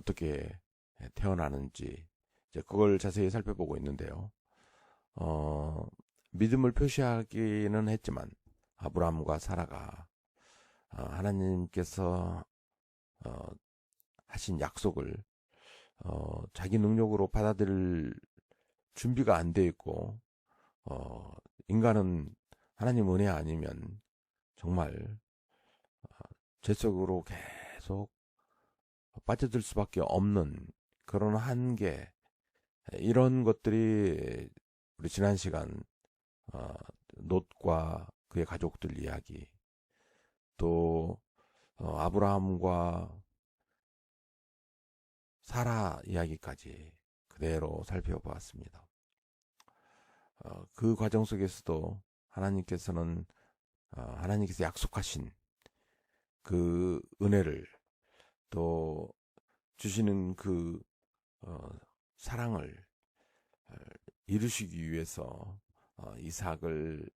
어떻게 태어나는지 이제 그걸 자세히 살펴보고 있는데요. 믿음을 표시하기는 했지만 아브라함과 사라가 하나님께서 하신 약속을 자기 능력으로 받아들일 준비가 안 돼 있고 인간은 하나님 은혜 아니면 정말 죄 속으로 계속 빠져들 수밖에 없는 그런 한계, 이런 것들이 우리 지난 시간 롯과 그의 가족들 이야기, 또 아브라함과 사라 이야기까지 그대로 살펴보았습니다. 그 과정 속에서도 하나님께서 약속하신 그 은혜를, 또 주시는 그 사랑을 이루시기 위해서 이삭을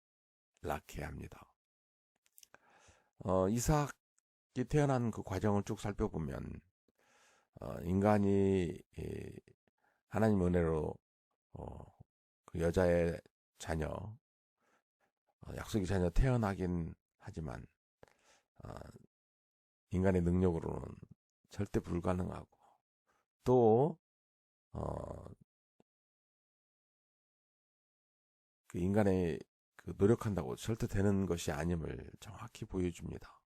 낳게 합니다. 이삭이 태어난 그 과정을 쭉 살펴보면 인간이 하나님 은혜로 그 여자의 자녀, 약속의 자녀 태어나긴 하지만 인간의 능력으로는 절대 불가능하고, 또 그 인간의 그 노력한다고 절대 되는 것이 아님을 정확히 보여줍니다.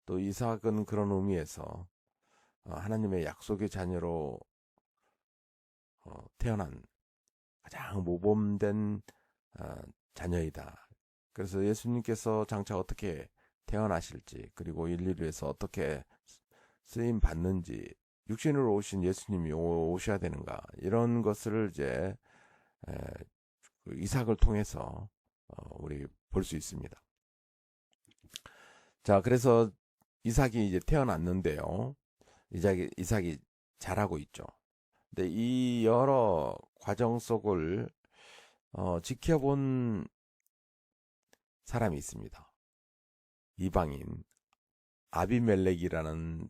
또 이삭은 그런 의미에서 하나님의 약속의 자녀로 태어난 가장 모범된 자녀이다. 그래서 예수님께서 장차 어떻게 태어나실지, 그리고 인류를 위해서 어떻게 쓰임 받는지, 육신으로 오신 예수님이 오셔야 되는가, 이런 것을 이제 그 이삭을 통해서 우리 볼 수 있습니다. 자, 그래서 이삭이 이제 태어났는데요. 이삭이 자라고 있죠. 근데 이 여러 과정 속을 지켜본 사람이 있습니다. 이방인 아비멜렉이라는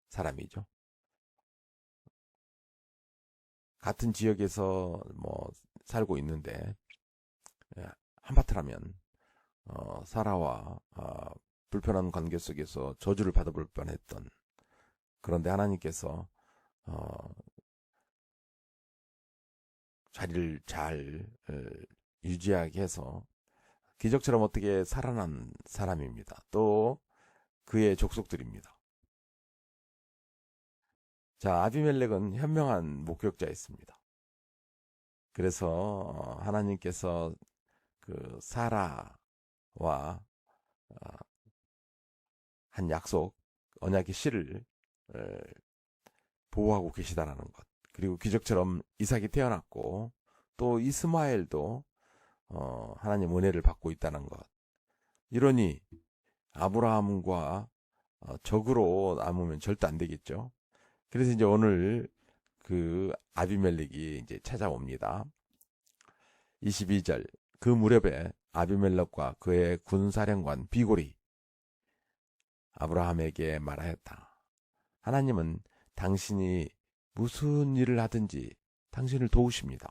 사람이죠. 같은 지역에서 뭐 살고 있는데, 한바탕하면 사라와 불편한 관계 속에서 저주를 받아볼 뻔했던, 그런데 하나님께서 자리를 잘 유지하게 해서 기적처럼 어떻게 살아난 사람입니다. 또 그의 족속들입니다. 자, 아비멜렉은 현명한 목격자였습니다. 그래서 하나님께서 그 사라와 한 약속, 언약의 씨를 보호하고 계시다라는 것, 그리고 기적처럼 이삭이 태어났고, 또 이스마엘도 하나님 은혜를 받고 있다는 것. 이러니 아브라함과 적으로 남으면 절대 안 되겠죠. 그래서 이제 오늘 그 아비멜렉이 이제 찾아옵니다. 22절, 그 무렵에 아비멜렉과 그의 군사령관 비골이 아브라함에게 말하였다. 하나님은 당신이 무슨 일을 하든지 당신을 도우십니다.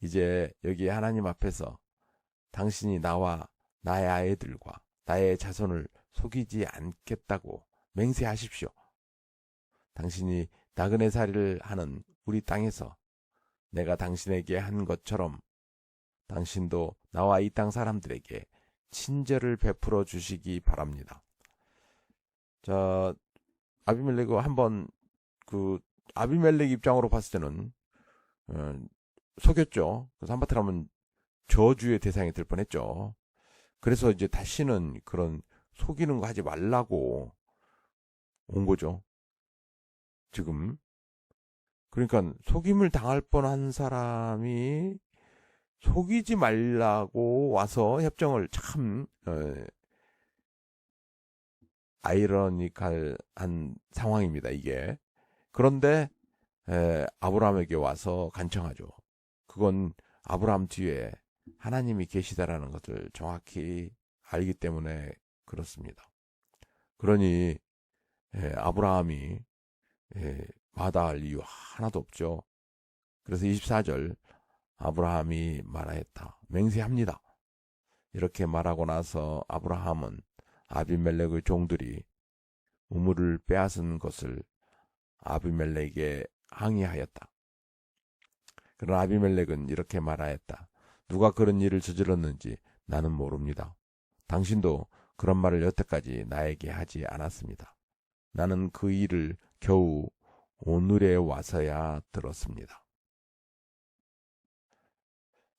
이제 여기 하나님 앞에서 당신이 나와 나의 아이들과 나의 자손을 속이지 않겠다고 맹세하십시오. 당신이 나그네 살이를 하는 우리 땅에서 내가 당신에게 한 것처럼 당신도 나와 이 땅 사람들에게 친절을 베풀어 주시기 바랍니다. 자, 아비멜렉은 한번 그 아비멜렉 입장으로 봤을 때는 속였죠. 그래서 한바탕하면 저주의 대상이 될 뻔했죠. 그래서 이제 다시는 그런 속이는 거 하지 말라고 온 거죠. 지금. 그러니까 속임을 당할 뻔한 사람이 속이지 말라고 와서 협정을, 참 아이러니컬한 상황입니다, 이게. 그런데 아브라함에게 와서 간청하죠. 그건 아브라함 뒤에 하나님이 계시다라는 것을 정확히 알기 때문에 그렇습니다. 그러니 아브라함이 마다할 이유 하나도 없죠. 그래서 24절 아브라함이 말하였다. 맹세합니다. 이렇게 말하고 나서 아브라함은 아비멜렉의 종들이 우물을 빼앗은 것을 아비멜렉에게 항의하였다. 그러나 아비멜렉은 이렇게 말하였다. 누가 그런 일을 저질렀는지 나는 모릅니다. 당신도 그런 말을 여태까지 나에게 하지 않았습니다. 나는 그 일을 겨우 오늘에 와서야 들었습니다.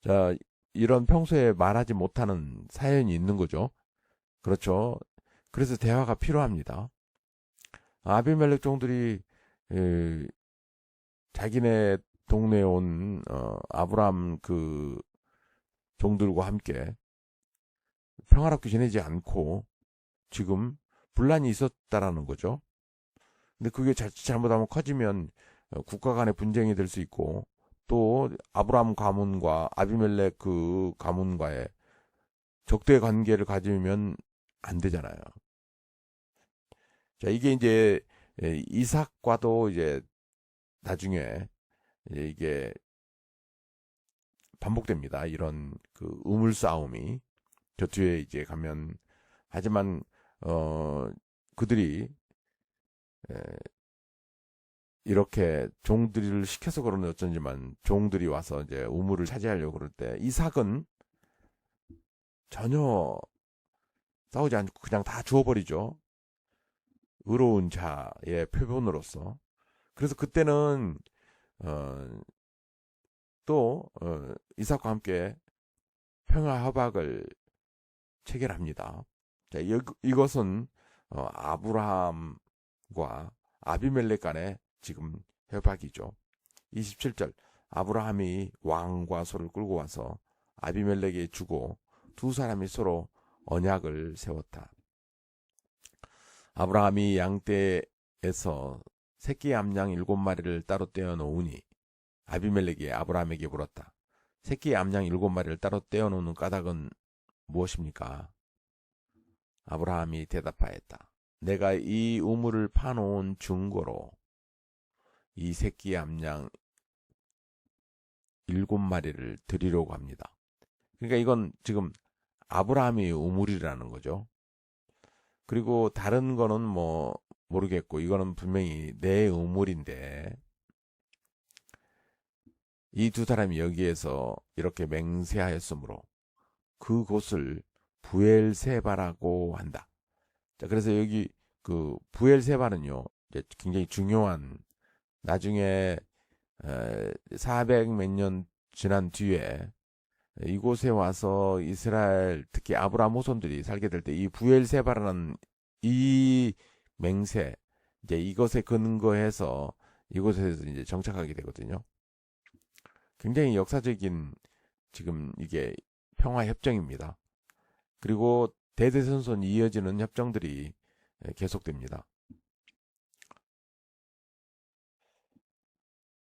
자, 이런 평소에 말하지 못하는 사연이 있는 거죠. 그렇죠. 그래서 대화가 필요합니다. 아비멜렉 종들이 자기네 동네에 온 아브람 그 종들과 함께 평화롭게 지내지 않고 지금 분란이 있었다라는 거죠. 근데 그게 잘못하면 커지면 국가 간의 분쟁이 될 수 있고 또 아브람 가문과 아비멜렉 그 가문과의 적대 관계를 가지면 안 되잖아요. 자, 이게 이제 이삭과도 이제 나중에 이게 반복됩니다. 이런 그 우물 싸움이 저 뒤에 이제 가면 하지만 그들이 이렇게 종들이를 시켜서 그러는 어쩐지만 종들이 와서 이제 우물을 차지하려고 그럴 때 이삭은 전혀 싸우지 않고 그냥 다 주워버리죠. 의로운 자의 표본으로서. 그래서 그때는 또 이삭과 함께 평화 협약을 체결합니다. 자, 이것은 아브라함과 아비멜렉 간의 지금 협약이죠. 27절 아브라함이 왕과 소를 끌고 와서 아비멜렉에 주고 두 사람이 서로 언약을 세웠다. 아브라함이 양떼에서 새끼 암양 7마리를 따로 떼어 놓으니 아비멜렉이 아브라함에게 물었다. 새끼 암양 7마리를 따로 떼어 놓는 까닭은 무엇입니까? 아브라함이 대답하였다. 내가 이 우물을 파놓은 증거로 이 새끼 암양 7마리를 드리려고 합니다. 그러니까 이건 지금 아브라함이 우물이라는 거죠. 그리고 다른 거는 뭐 모르겠고 이거는 분명히 내 우물인데 이 두 사람이 여기에서 이렇게 맹세하였으므로 그곳을 부엘세바라고 한다. 자, 그래서 여기 그 부엘세바는요, 이제 굉장히 중요한 나중에 400 몇 년 지난 뒤에 이곳에 와서 이스라엘 특히 아브라함 후손들이 살게 될 때 이 부엘세바라는 이 맹세 이제 이것에 근거해서 이곳에서 이제 정착하게 되거든요. 굉장히 역사적인 지금 이게 평화 협정입니다. 그리고 대대손손 이어지는 협정들이 계속됩니다.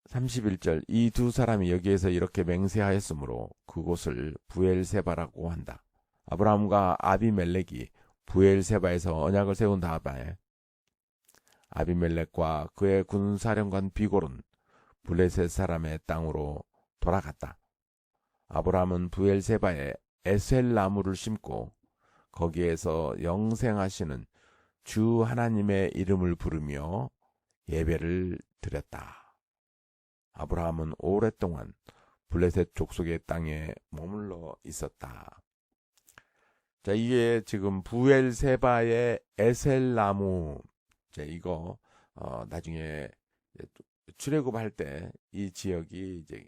31절 이 두 사람이 여기에서 이렇게 맹세하였으므로 그곳을 부엘세바라고 한다. 아브라함과 아비멜렉이 부엘세바에서 언약을 세운 다음에 아비멜렉과 그의 군사령관 비골은 블레셋 사람의 땅으로 돌아갔다. 아브라함은 부엘세바에 에셀 나무를 심고 거기에서 영생하시는 주 하나님의 이름을 부르며 예배를 드렸다. 아브라함은 오랫동안 블레셋 족속의 땅에 머물러 있었다. 자, 이게 지금 부엘세바의 에셀 나무. 자, 이거 나중에 출애굽할 때 이 지역이 이제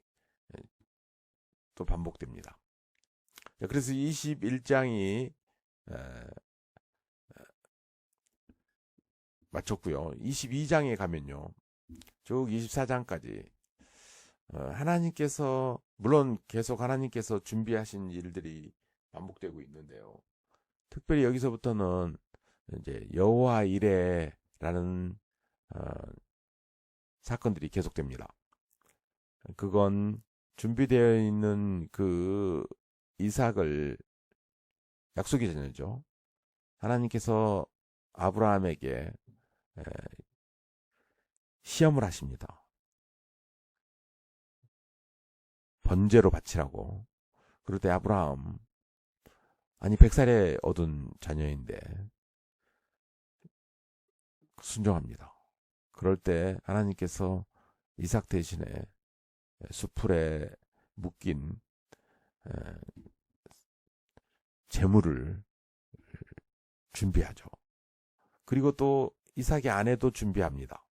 또 반복됩니다. 자, 그래서 21장이 마쳤고요. 22장에 가면요. 쭉 24장까지 하나님께서 물론 계속 하나님께서 준비하신 일들이 반복되고 있는데요. 특별히 여기서부터는 이제 여호와 이레라는 사건들이 계속됩니다. 그건 준비되어 있는 그 이삭을 약속이 전이죠. 하나님께서 아브라함에게 시험을 하십니다. 번제로 바치라고. 그럴 때 아브라함, 아니 100살에 얻은 자녀인데 순종합니다. 그럴 때 하나님께서 이삭 대신에 수풀에 묶인 재물을 준비하죠. 그리고 또 이삭의 아내도 준비합니다.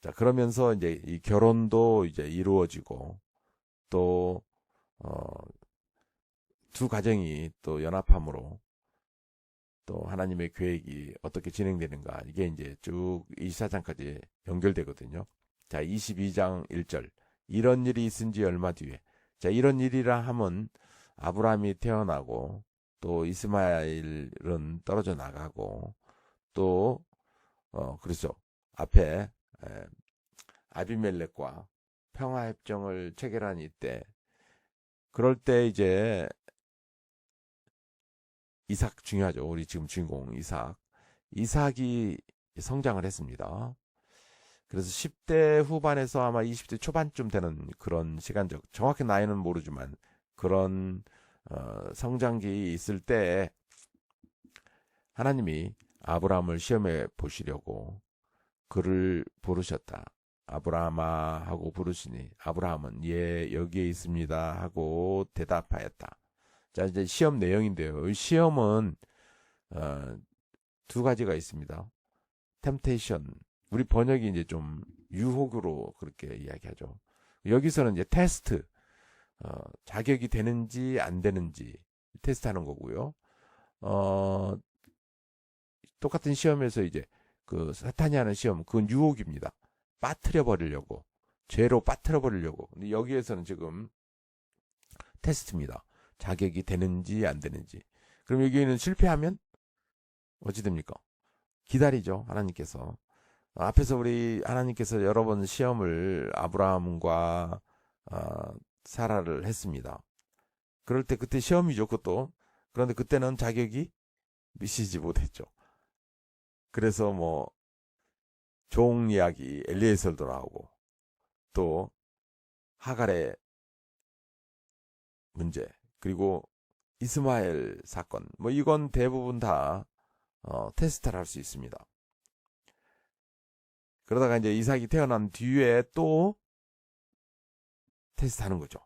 자, 그러면서 이제 이 결혼도 이제 이루어지고 또 두 가정이 또 연합함으로 또 하나님의 계획이 어떻게 진행되는가, 이게 이제 쭉 24장까지 연결되거든요. 자, 22장 1절. 이런 일이 있은 지 얼마 뒤에. 자, 이런 일이라 함은 아브라함이 태어나고 또 이스마엘은 떨어져 나가고 또 그렇죠. 앞에 아비멜렉과 평화협정을 체결한 이때, 그럴 때 이제 이삭 중요하죠. 우리 지금 주인공 이삭이 성장을 했습니다. 그래서 10대 후반에서 아마 20대 초반쯤 되는 그런 시간적, 정확히 나이는 모르지만 그런 성장기 있을 때 하나님이 아브라함을 시험해 보시려고 그를 부르셨다. 아브라함아 하고 부르시니 아브라함은 예 여기에 있습니다 하고 대답하였다. 자, 이제 시험 내용인데요. 이 시험은 두 가지가 있습니다. 템테이션, 우리 번역이 이제 좀 유혹으로 그렇게 이야기하죠. 여기서는 이제 테스트, 자격이 되는지 안 되는지 테스트하는 거고요. 똑같은 시험에서 이제 그 사탄이 하는 시험, 그건 유혹입니다. 빠뜨려 버리려고, 죄로 빠뜨려 버리려고. 근데 여기에서는 지금 테스트입니다. 자격이 되는지 안 되는지. 그럼 여기는 실패하면 어찌 됩니까? 기다리죠, 하나님께서. 앞에서 우리 하나님께서 여러 번 시험을 아브라함과 사라를 했습니다. 그럴 때 그때 시험이죠, 그것도. 그런데 그때는 자격이 미치지 못했죠. 그래서 뭐 종 이야기 엘리에셀도 나오고 또 하갈의 문제, 그리고 이스마엘 사건, 뭐 이건 대부분 다 테스트를 할 수 있습니다. 그러다가 이제 이삭이 태어난 뒤에 또 테스트하는 거죠.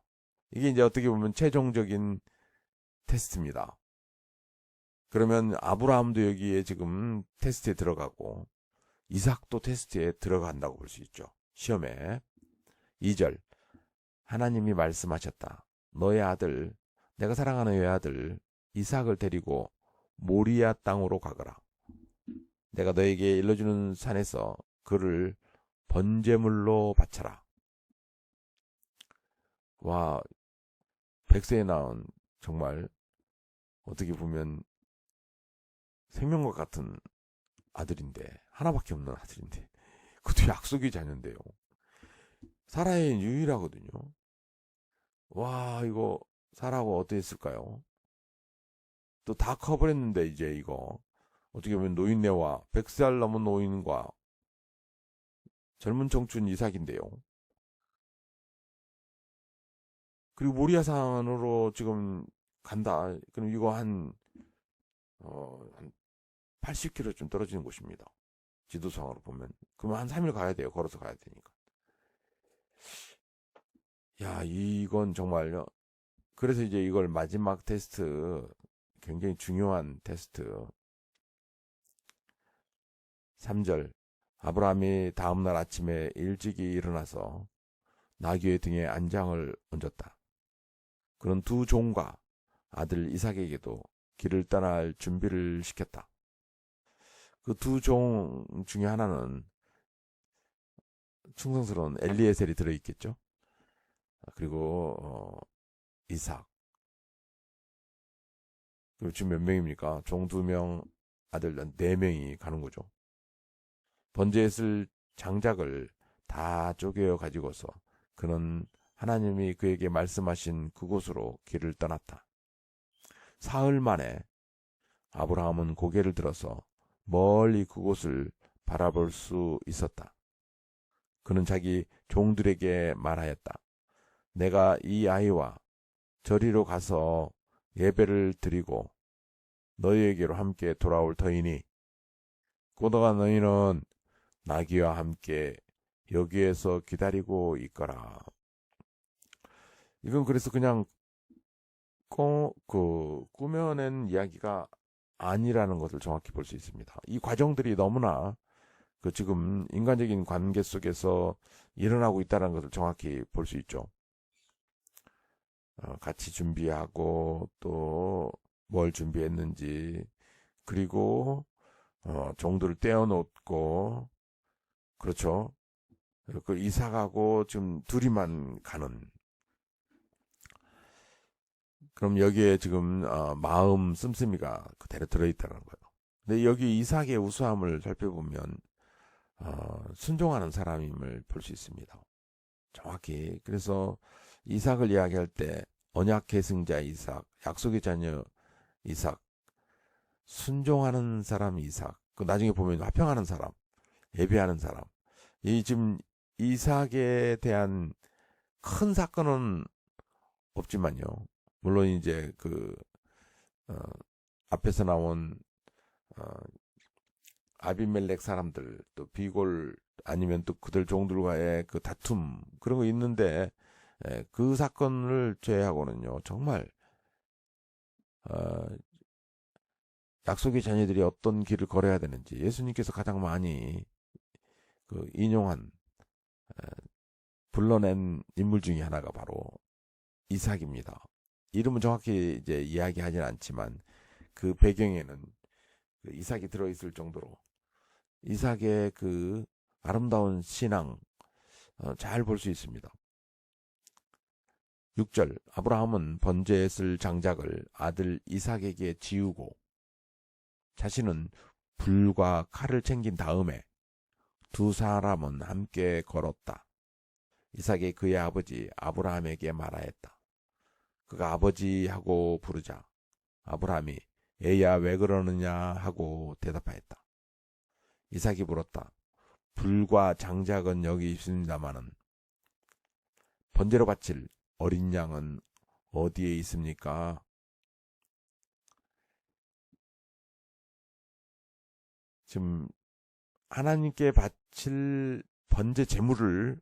이게 이제 어떻게 보면 최종적인 테스트입니다. 그러면 아브라함도 여기에 지금 테스트에 들어가고 이삭도 테스트에 들어간다고 볼 수 있죠. 시험에. 2절. 하나님이 말씀하셨다. 너의 아들, 내가 사랑하는 너의 아들 이삭을 데리고 모리아 땅으로 가거라. 내가 너에게 일러주는 산에서 그를 번제물로 바쳐라. 와, 백세에 낳은 정말 어떻게 보면 생명과 같은 아들인데, 하나밖에 없는 아들인데, 그것도 약속의 자녀인데요. 사라의 유일하거든요. 와, 이거 사라하고 어떻게 했을까요? 또 다 커버렸는데 이제 이거 어떻게 보면 노인네와 100살 넘은 노인과 젊은 청춘 이삭인데요. 그리고 모리아산으로 지금 간다. 그럼 이거 한 80km쯤 떨어지는 곳입니다. 지도상으로 보면. 그러면 한 3일 가야 돼요. 걸어서 가야 되니까. 야, 이건 정말요. 그래서 이제 이걸 마지막 테스트, 굉장히 중요한 테스트. 3절. 아브라함이 다음날 아침에 일찍이 일어나서 나귀의 등에 안장을 얹었다. 그런 두 종과 아들 이삭에게도 길을 떠날 준비를 시켰다. 그 두 종 중에 하나는 충성스러운 엘리에셀이 들어있겠죠. 그리고 이삭. 그리고 지금 몇 명입니까? 종 2명, 아들 4명이 가는 거죠. 번제에 쓸 장작을 다 쪼개어 가지고서 그는 하나님이 그에게 말씀하신 그곳으로 길을 떠났다. 사흘 만에 아브라함은 고개를 들어서 멀리 그곳을 바라볼 수 있었다. 그는 자기 종들에게 말하였다. 내가 이 아이와 저리로 가서 예배를 드리고 너희에게로 함께 돌아올 터이니 고도가 너희는 나귀와 함께 여기에서 기다리고 있거라. 이건 그래서 그냥 꾸며낸 이야기가 아니라는 것을 정확히 볼 수 있습니다. 이 과정들이 너무나 지금 인간적인 관계 속에서 일어나고 있다는 것을 정확히 볼 수 있죠. 같이 준비하고 또 뭘 준비했는지, 그리고 종들을 떼어놓고, 그렇죠. 그 이사 가고 지금 둘이만 가는. 그럼 여기에 지금 마음 씀씀이가 그대로 들어있다는 거예요. 근데 여기 이삭의 우수함을 살펴보면 순종하는 사람임을 볼 수 있습니다. 정확히. 그래서 이삭을 이야기할 때 언약 계승자 이삭, 약속의 자녀 이삭, 순종하는 사람 이삭, 그 나중에 보면 화평하는 사람, 예배하는 사람. 이 지금 이삭에 대한 큰 사건은 없지만요. 물론 이제 앞에서 나온 아비멜렉 사람들, 또 비골 아니면 또 그들 종들과의 그 다툼, 그런 거 있는데, 그 사건을 제외하고는요, 정말 약속의 자녀들이 어떤 길을 걸어야 되는지 예수님께서 가장 많이 인용한, 불러낸 인물 중에 하나가 바로 이삭입니다. 이름은 정확히 이제 이야기하진 않지만 그 배경에는 이삭이 들어있을 정도로 이삭의 그 아름다운 신앙 잘 볼 수 있습니다. 6절 아브라함은 번제했을 장작을 아들 이삭에게 지우고 자신은 불과 칼을 챙긴 다음에 두 사람은 함께 걸었다. 이삭이 그의 아버지 아브라함에게 말하였다. 그가 아버지하고 부르자 아브라함이 얘야 왜 그러느냐 하고 대답하였다. 이삭이 물었다. 불과 장작은 여기 있습니다마는 번제로 바칠 어린 양은 어디에 있습니까? 지금 하나님께 바칠 번제 제물을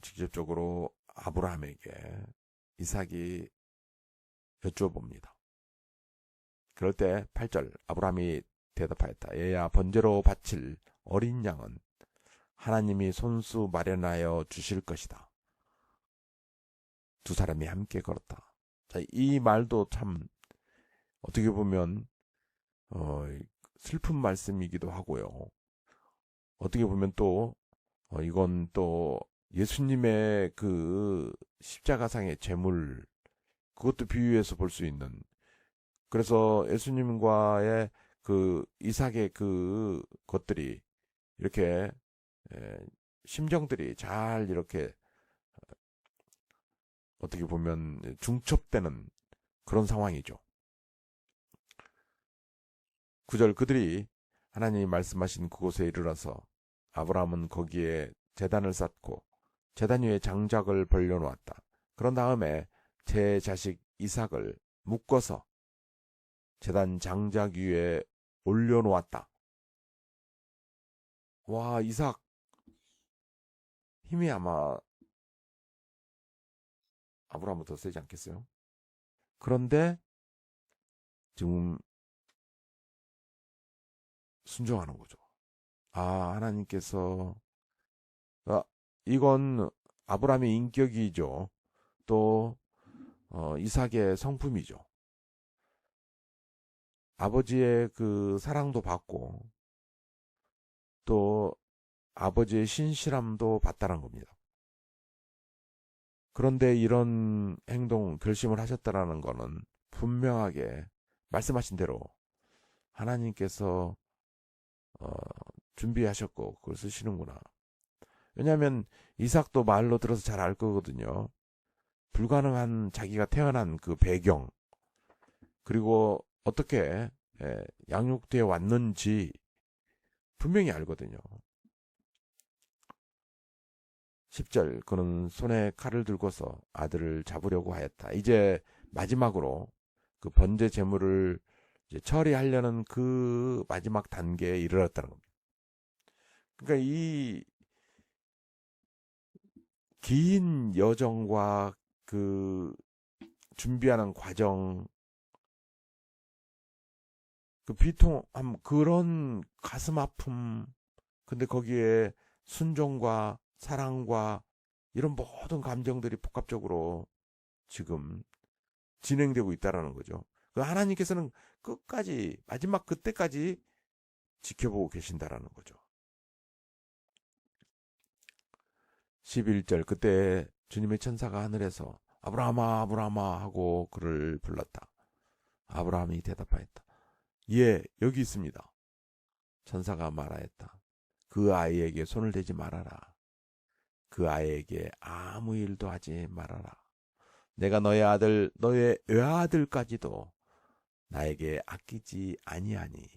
직접적으로 아브라함에게 이삭이 여쭈어봅니다. 그럴 때 8절 아브라함이 대답하였다. 얘야 번제로 바칠 어린 양은 하나님이 손수 마련하여 주실 것이다. 두 사람이 함께 걸었다. 자, 이 말도 참 어떻게 보면 슬픈 말씀이기도 하고요. 어떻게 보면 또 이건 또 예수님의 그 십자가상의 제물, 그것도 비유해서 볼 수 있는, 그래서 예수님과의 그 이삭의 그 것들이 이렇게 심정들이 잘 이렇게 어떻게 보면 중첩되는 그런 상황이죠. 9절 그들이 하나님이 말씀하신 그곳에 이르러서 아브라함은 거기에 제단을 쌓고 제단 위에 장작을 벌려놓았다. 그런 다음에 제 자식 이삭을 묶어서 제단 장작 위에 올려놓았다. 와, 이삭 힘이 아마 아브라함보다 더 세지 않겠어요? 그런데 지금 순종하는 거죠. 하나님께서 이건 아브라함의 인격이죠. 또 이삭의 성품이죠. 아버지의 그 사랑도 받고 또 아버지의 신실함도 받다란 겁니다. 그런데 이런 행동, 결심을 하셨다라는 거는 분명하게 말씀하신 대로 하나님께서 준비하셨고 그걸 쓰시는구나. 왜냐하면 이삭도 말로 들어서 잘 알 거거든요. 불가능한 자기가 태어난 그 배경, 그리고 어떻게 양육되어 왔는지, 분명히 알거든요. 10절 그는 손에 칼을 들고서 아들을 잡으려고 하였다. 이제 마지막으로 그 번제 제물을 이제 처리하려는 그 마지막 단계에 이르렀다는 겁니다. 그러니까 이 긴 여정과 그 준비하는 과정, 그 비통함, 그런 가슴 아픔, 근데 거기에 순종과 사랑과 이런 모든 감정들이 복합적으로 지금 진행되고 있다라는 거죠. 그 하나님께서는 끝까지, 마지막 그때까지 지켜보고 계신다라는 거죠. 11절 그때 주님의 천사가 하늘에서 아브라함아 아브라함아 하고 그를 불렀다. 아브라함이 대답하였다. 예, 여기 있습니다. 천사가 말하였다. 그 아이에게 손을 대지 말아라. 그 아이에게 아무 일도 하지 말아라. 내가 너의 외아들까지도 나에게 아끼지 아니하니.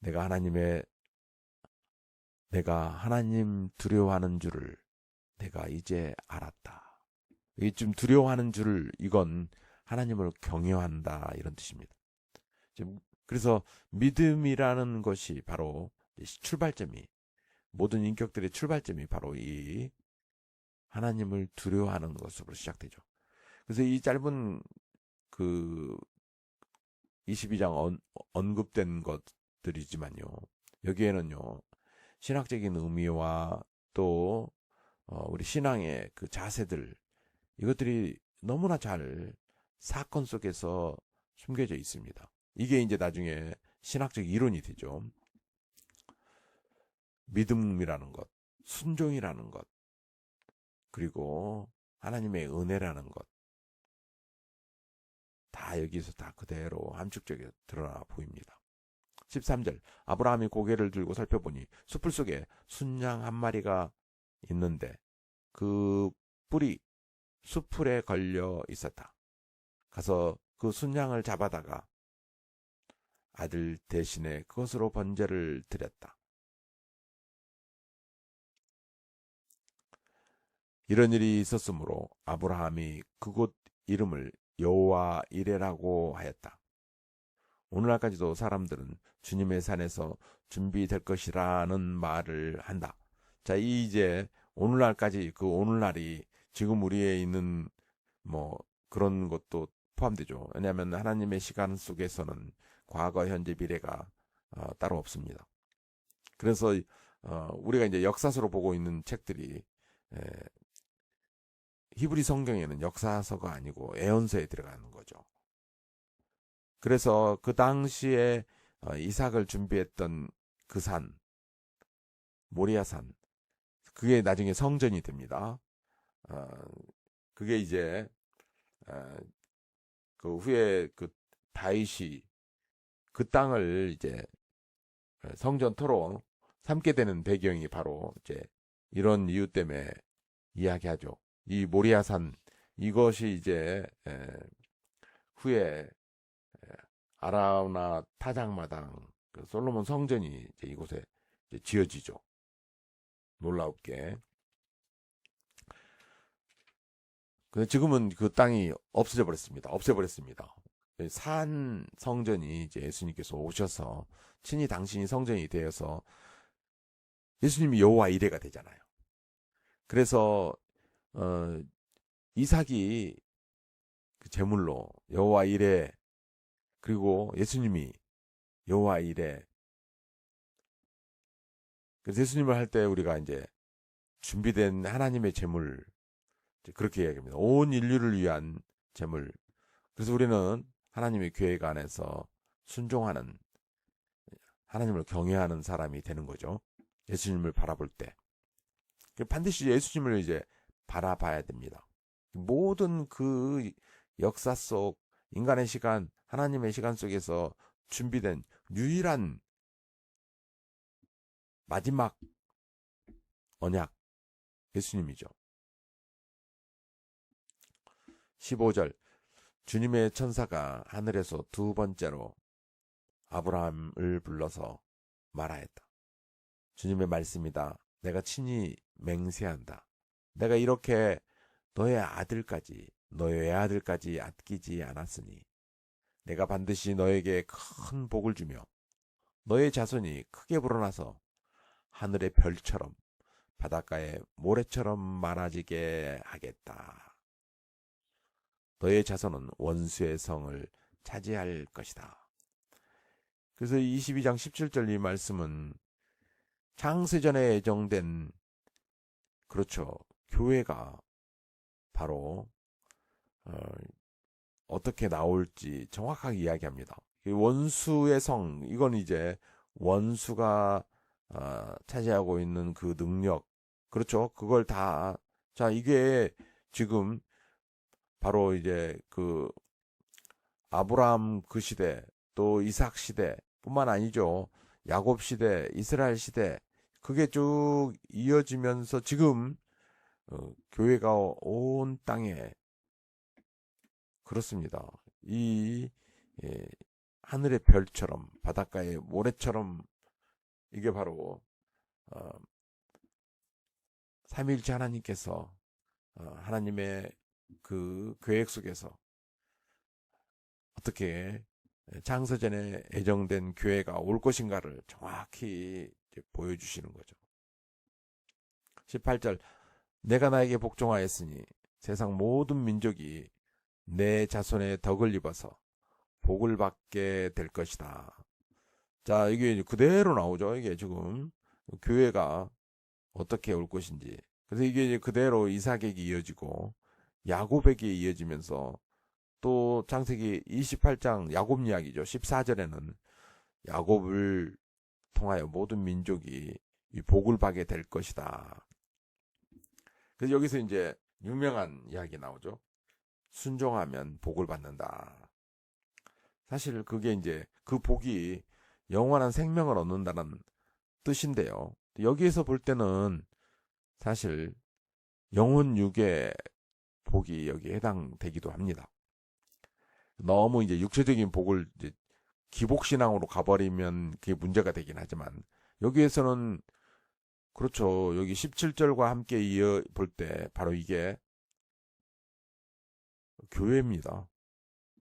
내가 하나님 두려워하는 줄을 내가 이제 알았다. 이게 좀 두려워하는 줄을, 이건 하나님을 경외한다, 이런 뜻입니다. 그래서 믿음이라는 것이 바로 출발점이, 모든 인격들의 출발점이 바로 이 하나님을 두려워하는 것으로 시작되죠. 그래서 이 짧은 그 22장 언급된 것들이지만요, 여기에는요 신학적인 의미와 또 우리 신앙의 그 자세들, 이것들이 너무나 잘 사건 속에서 숨겨져 있습니다. 이게 이제 나중에 신학적 이론이 되죠. 믿음이라는 것, 순종이라는 것, 그리고 하나님의 은혜라는 것, 다 여기서 다 그대로 함축적으로 드러나 보입니다. 13절 아브라함이 고개를 들고 살펴보니 숯불 속에 순양 한 마리가 있는데 그 뿔이 숯불에 걸려 있었다. 가서 그 순양을 잡아다가 아들 대신에 그것으로 번제를 드렸다. 이런 일이 있었으므로 아브라함이 그곳 이름을 여호와 이레라고 하였다. 오늘날까지도 사람들은 주님의 산에서 준비될 것이라는 말을 한다. 자, 이제 오늘날까지 그 오늘날이 지금 우리에 있는 뭐 그런 것도 포함되죠. 왜냐하면 하나님의 시간 속에서는 과거, 현재, 미래가 따로 없습니다. 그래서 우리가 이제 역사서로 보고 있는 책들이 히브리 성경에는 역사서가 아니고 예언서에 들어가는 거죠. 그래서 그 당시에 이삭을 준비했던 그 산, 모리아산, 그게 나중에 성전이 됩니다. 그게 이제 그 후에 그 다윗이 그 땅을 이제 성전토로 삼게 되는 배경이 바로 이제 이런 이유 때문에 이야기하죠. 이 모리아산, 이것이 이제 후에 아라우나 타작마당, 그 솔로몬 성전이 이제 이곳에 이제 지어지죠. 놀랍게. 근데 지금은 그 땅이 없어져 버렸습니다. 없애버렸습니다. 산 성전이 이제 예수님께서 오셔서 친히 당신이 성전이 되어서 예수님이 여호와 이레가 되잖아요. 그래서 이삭이 그 제물로 여호와 이레, 그리고 예수님이 여호와 이레. 그래서 예수님을 할 때 우리가 이제 준비된 하나님의 제물, 그렇게 이야기합니다. 온 인류를 위한 제물. 그래서 우리는 하나님의 계획 안에서 순종하는, 하나님을 경외하는 사람이 되는 거죠. 예수님을 바라볼 때. 반드시 예수님을 이제 바라봐야 됩니다. 모든 그 역사 속 인간의 시간, 하나님의 시간 속에서 준비된 유일한 마지막 언약, 예수님이죠. 15절 주님의 천사가 하늘에서 두 번째로 아브라함을 불러서 말하였다. 주님의 말씀이다. 내가 친히 맹세한다. 내가 이렇게 너의 외아들까지 아끼지 않았으니 내가 반드시 너에게 큰 복을 주며 너의 자손이 크게 불어나서 하늘의 별처럼 바닷가의 모래처럼 많아지게 하겠다. 너의 자손은 원수의 성을 차지할 것이다. 그래서 22장 17절 이 말씀은 창세전에 예정된, 그렇죠, 교회가 바로 어떻게 나올지 정확하게 이야기합니다. 원수의 성, 이건 이제 원수가 차지하고 있는 그 능력, 그렇죠, 그걸 다, 자, 이게 지금 바로 이제 그 아브라함 그 시대, 또 이삭 시대 뿐만 아니죠, 야곱 시대, 이스라엘 시대, 그게 쭉 이어지면서 지금 교회가 온 땅에, 그렇습니다. 이 하늘의 별처럼 바닷가의 모래처럼, 이게 바로 삼위일체 하나님께서 하나님의 그 계획 속에서 어떻게 창세전에 예정된 교회가 올 것인가를 정확히 보여주시는 거죠. 18절, 내가 나에게 복종하였으니 세상 모든 민족이 내 자손의 덕을 입어서 복을 받게 될 것이다. 자, 이게 그대로 나오죠. 이게 지금 교회가 어떻게 올 것인지. 그래서 이게 이제 그대로 이삭에게 이어지고 야곱에게 이어지면서, 또 창세기 28장 야곱 이야기죠. 14절에는 야곱을 통하여 모든 민족이 이 복을 받게 될 것이다. 그래서 여기서 이제 유명한 이야기 나오죠. 순종하면 복을 받는다. 사실 그게 이제 그 복이 영원한 생명을 얻는다는 뜻인데요. 여기에서 볼 때는 사실 영혼 육의 복이 여기에 해당되기도 합니다. 너무 이제 육체적인 복을 이제 기복신앙으로 가버리면 그게 문제가 되긴 하지만, 여기에서는 그렇죠, 여기 17절과 함께 이어 볼 때 바로 이게 교회입니다.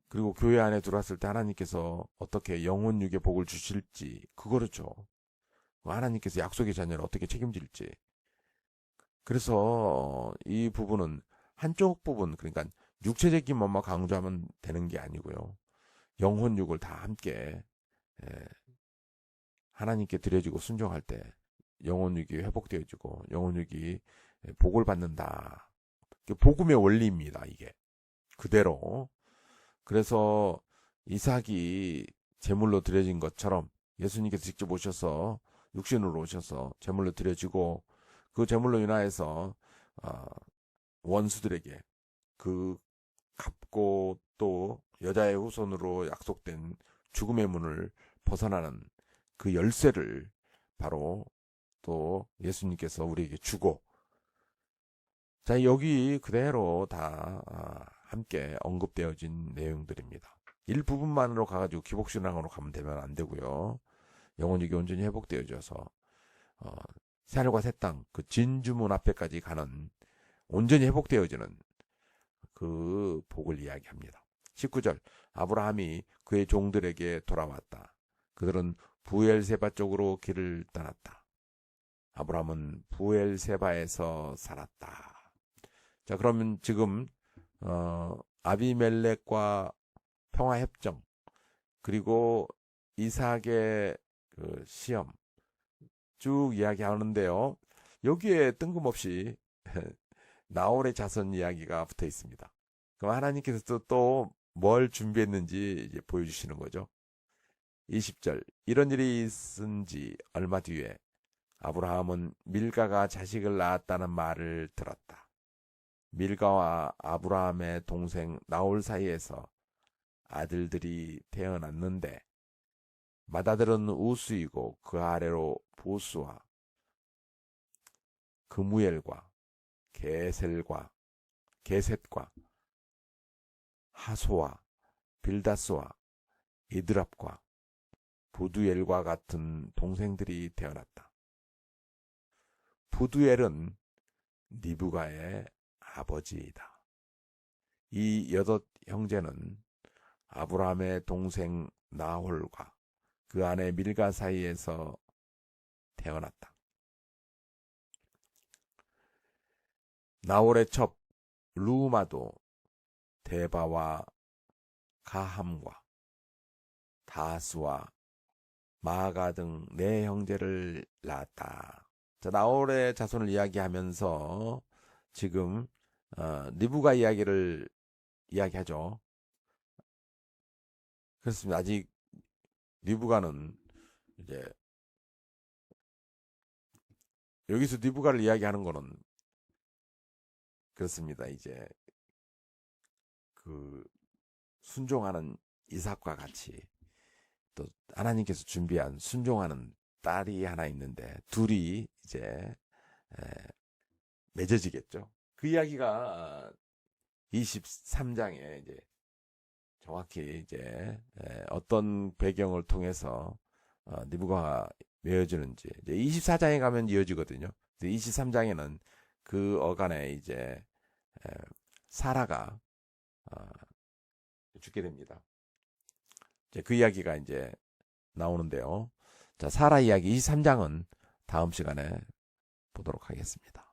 그리고 교회 안에 들어왔을 때 하나님께서 어떻게 영혼 육의 복을 주실지, 그거죠. 하나님께서 약속의 자녀를 어떻게 책임질지. 그래서 이 부분은 한쪽 부분, 그러니까 육체적인 것만 강조하면 되는 게 아니고요, 영혼 육을 다 함께 하나님께 드려지고 순종할 때 영혼 육이 회복되어지고 영혼 육이 복을 받는다. 복음의 원리입니다, 이게 그대로. 그래서 이삭이 제물로 드려진 것처럼 예수님께서 직접 오셔서 육신으로 오셔서 제물로 드려지고, 그 제물로 인하여서 원수들에게 그 갚고 또 여자의 후손으로 약속된 죽음의 문을 벗어나는 그 열쇠를 바로 또 예수님께서 우리에게 주고, 자, 여기 그대로 다 함께 언급되어진 내용들입니다. 일부분만으로 가가지고 기복신앙으로 가면 되면 안 되고요. 영혼육이 온전히 회복되어져서 새하늘과 새 땅, 그 진주문 앞에까지 가는 온전히 회복되어지는 그 복을 이야기합니다. 19절, 아브라함이 그의 종들에게 돌아왔다. 그들은 부엘세바 쪽으로 길을 떠났다. 아브라함은 부엘세바에서 살았다. 자, 그러면 지금 아비멜렉과 평화협정, 그리고 이삭의 그 시험 쭉 이야기하는데요. 여기에 뜬금없이 나홀의 자손 이야기가 붙어 있습니다. 그럼 하나님께서 또 뭘 준비했는지 이제 보여주시는 거죠. 20절, 이런 일이 있은 지 얼마 뒤에 아브라함은 밀가가 자식을 낳았다는 말을 들었다. 밀가와 아브라함의 동생 나홀 사이에서 아들들이 태어났는데 맏아들은 우스이고 그 아래로 보스와 그무엘과 게셋과 하소와 빌다스와 이드랍과 부두엘과 같은 동생들이 태어났다. 부두엘은 리브가의 아버지이다. 이 여덟 형제는 아브라함의 동생 나홀과 그 아내 밀가 사이에서 태어났다. 나홀의 첩 루마도 데바와 가함과 다스와 마가 등 네 형제를 낳았다. 자, 나홀의 자손을 이야기하면서 지금 리브가 이야기를 이야기하죠. 그렇습니다. 아직 리브가는 이제 여기서 리브가를 이야기하는 거는 그렇습니다. 이제 그 순종하는 이삭과 같이 또 하나님께서 준비한 순종하는 딸이 하나 있는데 둘이 이제 맺어지겠죠. 그 이야기가 23장에 이제 정확히 이제 어떤 배경을 통해서 리브가가 맺어지는지 이제 24장에 가면 이어지거든요. 23장에는 그 어간에 이제 사라가 죽게 됩니다. 이제 그 이야기가 이제 나오는데요. 자, 사라 이야기 23장은 다음 시간에 보도록 하겠습니다.